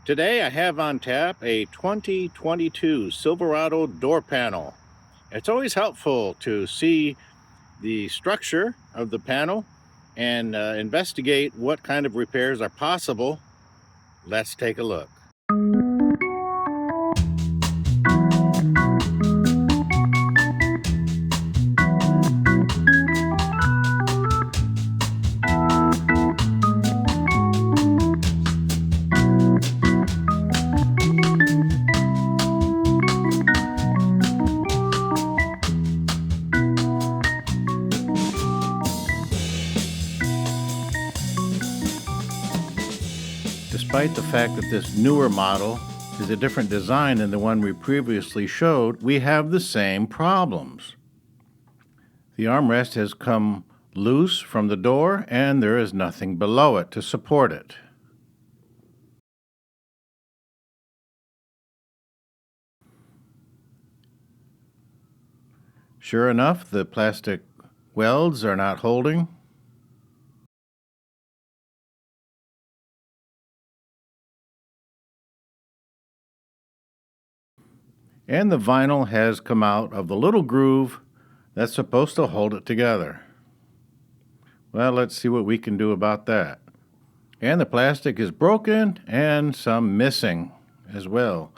Today I have on tap a 2022 Silverado door panel. It's always helpful to see the structure of the panel and investigate what kind of repairs are possible. Let's take a look. Despite the fact that this newer model is a different design than the one we previously showed, we have the same problems. The armrest has come loose from the door and there is nothing below it to support it. Sure enough, the plastic welds are not holding. And the vinyl has come out of the little groove that's supposed to hold it together. Well, let's see what we can do about that. And the plastic is broken and some missing as well.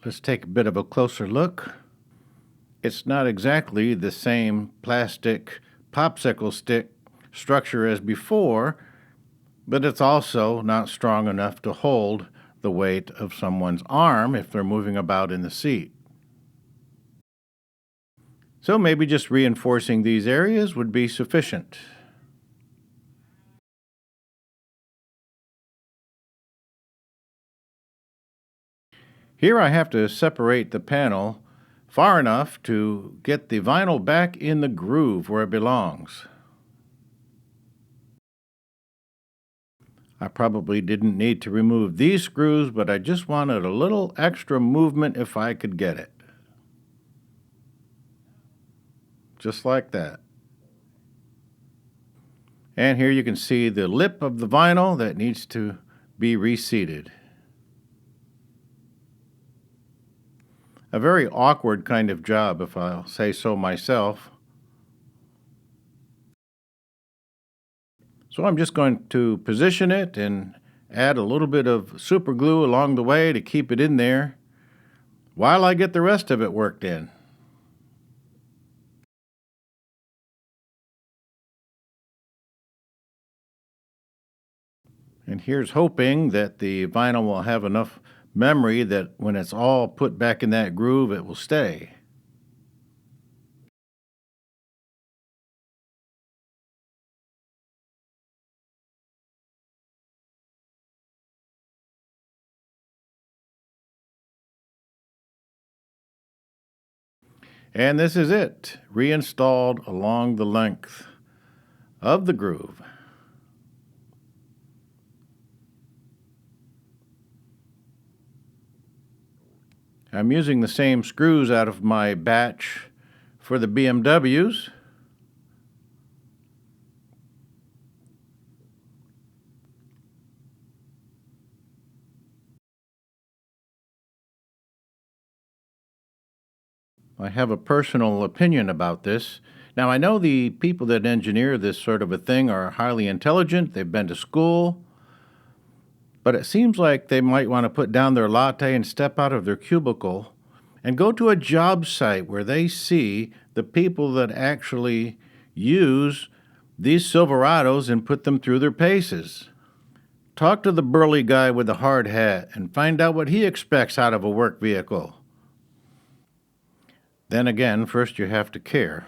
Let's take a bit of a closer look. It's not exactly the same plastic popsicle stick structure as before, but it's also not strong enough to hold the weight of someone's arm if they're moving about in the seat. So maybe just reinforcing these areas would be sufficient. Here I have to separate the panel far enough to get the vinyl back in the groove where it belongs. I probably didn't need to remove these screws, but I just wanted a little extra movement if I could get it. Just like that. And here you can see the lip of the vinyl that needs to be reseated. A very awkward kind of job, if I'll say so myself. So I'm just going to position it and add a little bit of super glue along the way to keep it in there while I get the rest of it worked in. And here's hoping that the vinyl will have enough memory that when it's all put back in that groove, it will stay. And this is it, reinstalled along the length of the groove. I'm using the same screws out of my batch for the BMWs. I have a personal opinion about this. Now, I know the people that engineer this sort of a thing are highly intelligent, they've been to school, but it seems like they might want to put down their latte and step out of their cubicle and go to a job site where they see the people that actually use these Silverados and put them through their paces. Talk to the burly guy with the hard hat and find out what he expects out of a work vehicle. Then again, first you have to care.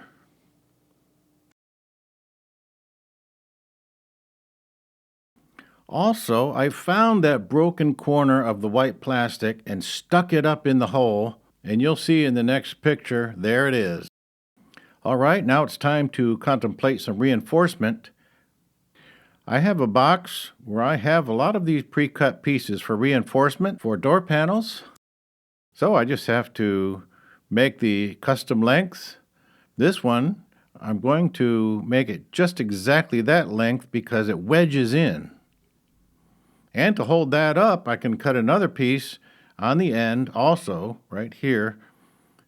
Also, I found that broken corner of the white plastic and stuck it up in the hole, and you'll see in the next picture, there it is. All right, now it's time to contemplate some reinforcement. I have a box where I have a lot of these pre-cut pieces for reinforcement for door panels. So I just have to make the custom length. This one, I'm going to make it just exactly that length because it wedges in. And to hold that up, I can cut another piece on the end also, right here,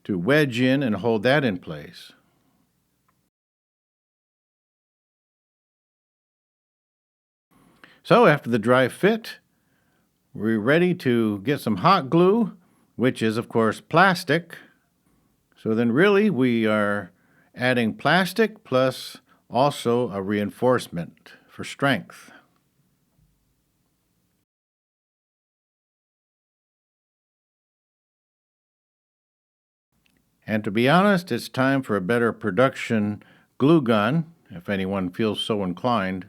to wedge in and hold that in place. So after the dry fit, we're ready to get some hot glue, which is of course plastic. So then really we are adding plastic plus also a reinforcement for strength. And to be honest, it's time for a better production glue gun, if anyone feels so inclined.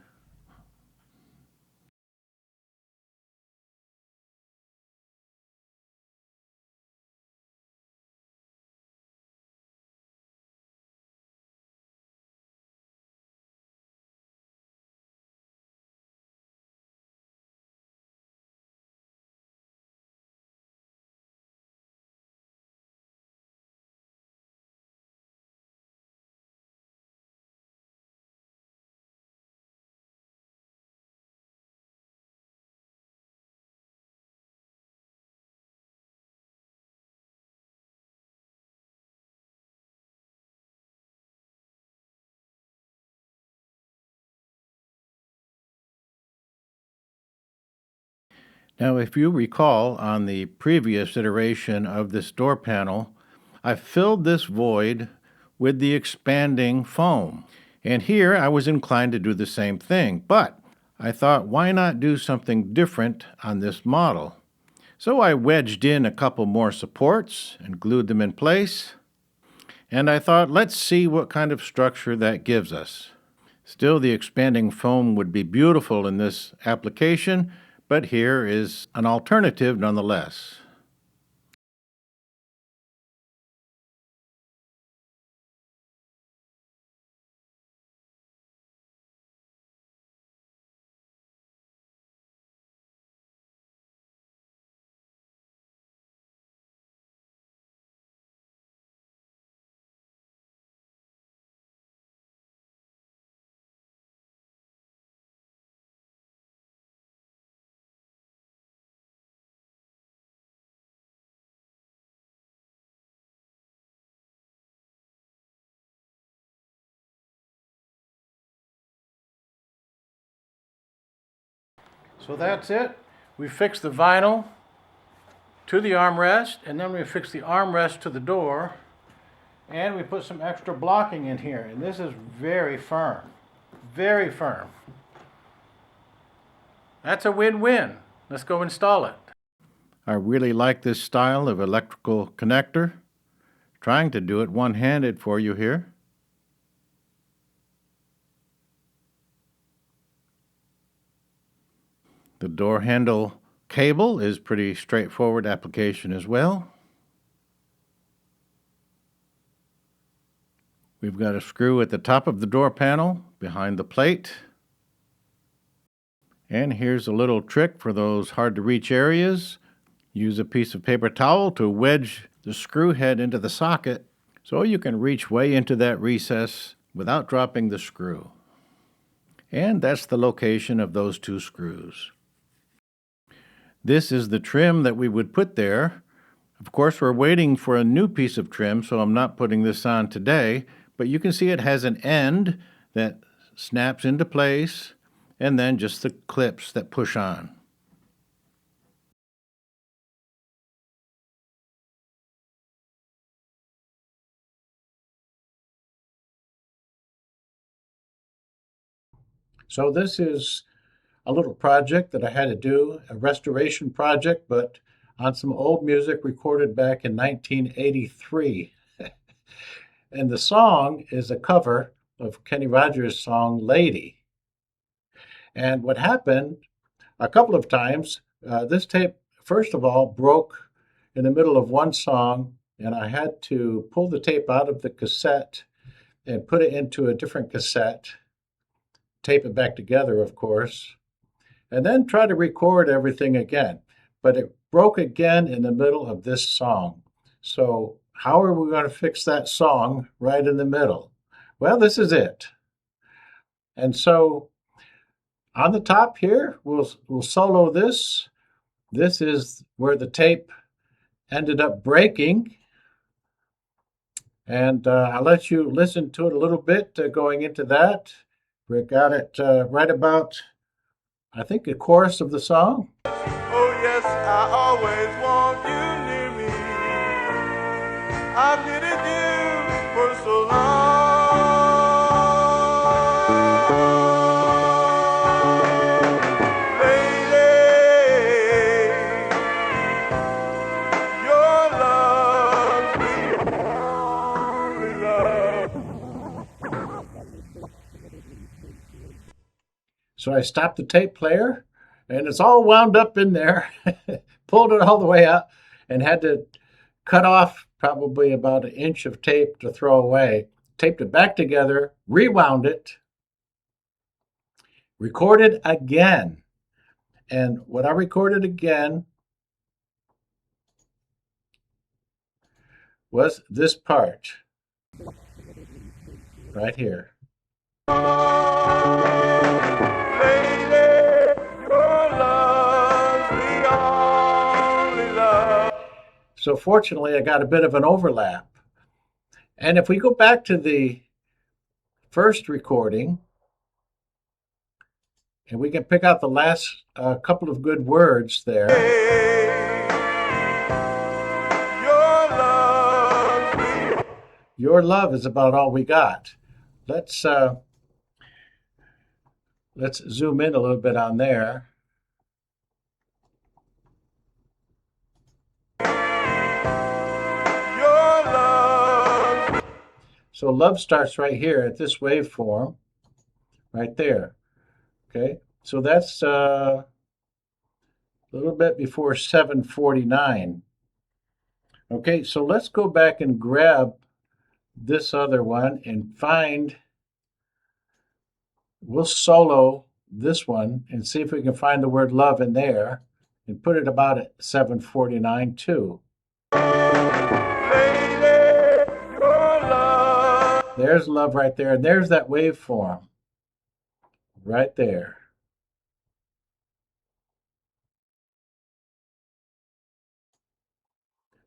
Now, if you recall on the previous iteration of this door panel, I filled this void with the expanding foam. And here I was inclined to do the same thing, but I thought, why not do something different on this model? So I wedged in a couple more supports and glued them in place. And I thought, let's see what kind of structure that gives us. Still, the expanding foam would be beautiful in this application, but here is an alternative nonetheless. So that's it. We fixed the vinyl to the armrest, and then we fixed the armrest to the door, and we put some extra blocking in here, and this is very firm. Very firm. That's a win-win. Let's go install it. I really like this style of electrical connector. Trying to do it one-handed for you here. The door handle cable is pretty straightforward application as well. We've got a screw at the top of the door panel behind the plate. And here's a little trick for those hard to reach areas. Use a piece of paper towel to wedge the screw head into the socket so you can reach way into that recess without dropping the screw. And that's the location of those two screws. This is the trim that we would put there. Of course, we're waiting for a new piece of trim, so I'm not putting this on today, but you can see it has an end that snaps into place and then just the clips that push on. So this is a little project that I had to do, a restoration project, but on some old music recorded back in 1983. And the song is a cover of Kenny Rogers' song Lady. And what happened a couple of times, this tape, first of all, broke in the middle of one song, and I had to pull the tape out of the cassette and put it into a different cassette, tape it back together, of course, and then try to record everything again. But it broke again in the middle of this song. So, how are we going to fix that song right in the middle? Well, this is it. And so On the top here, we'll solo this. This is where the tape ended up breaking. And I'll let you listen to it a little bit going into that. We got it right about, I think, the chorus of the song. Oh yes, I always want you near me. I've needed you for so long. Lady, your love's the only love. So I stopped the tape player, and it's all wound up in there. Pulled it all the way out, and had to cut off probably about an inch of tape to throw away. Taped it back together, rewound it, recorded again. And what I recorded again was this part right here. Lady, your love's the only love. So fortunately, I got a bit of an overlap. And if we go back to the first recording, and we can pick out the last couple of good words there. Your love is about all we got. Let's zoom in a little bit on there. So love starts right here at this waveform, right there. Okay, so that's a little bit before 749. Okay, so let's go back and grab this other one and find, we'll solo this one and see if we can find the word love in there and put it about at 749 too. There's love right there, and there's that waveform right there.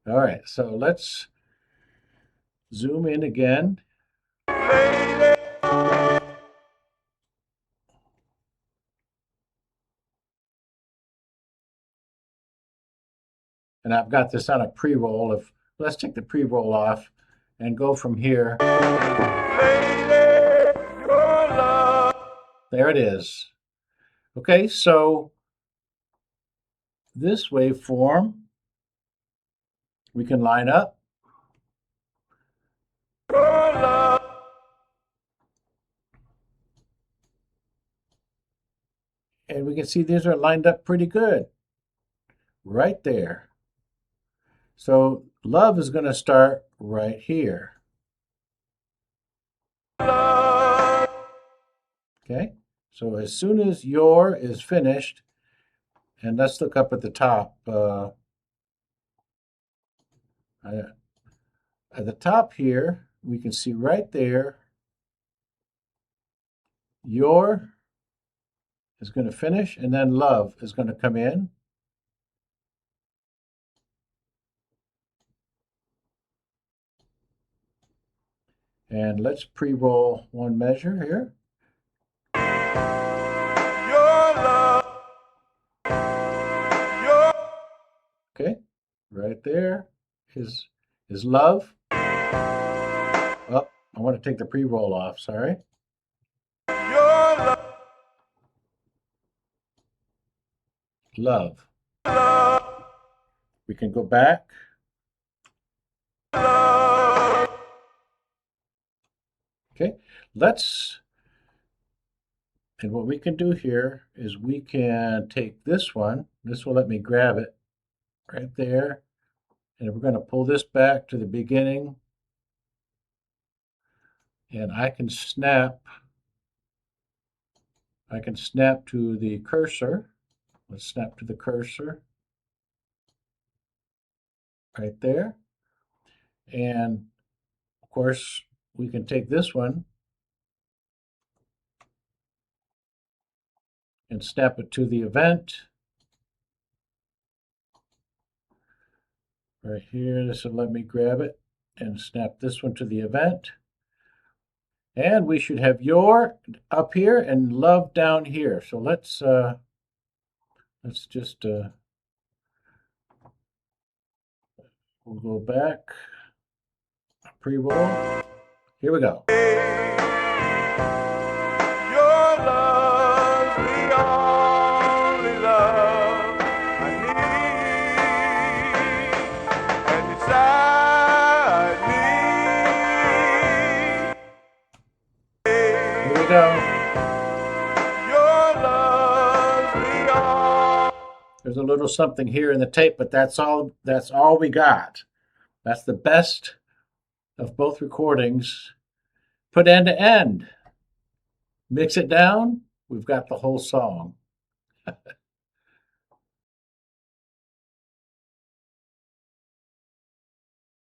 All right, so let's zoom in again. And I've got this on a pre-roll of, let's take the pre-roll off and go from here. There it is. Okay, so this waveform we can line up. And we can see these are lined up pretty good right there. So love is going to start right here. Okay, so as soon as your is finished, and let's look up at the top. At the top here, we can see right there, your is going to finish, and then love is going to come in. And let's pre-roll one measure here. Okay, right there is love. Oh, I want to take the pre-roll off, sorry. Love. We can go back. Okay, and what we can do here is we can take this one. This will let me grab it right there. And we're going to pull this back to the beginning. And I can snap to the cursor. Let's snap to the cursor right there. And of course, we can take this one and snap it to the event. Right here, this will let me grab it and snap this one to the event. And we should have your up here and love down here. So let's just we'll go back, pre-roll. Here we go. Your love's the only love I need, and beside me. Here we go. Your love's the only. There's a little something here in the tape, but that's all we got. That's the best of both recordings put end to end. Mix it down, we've got the whole song.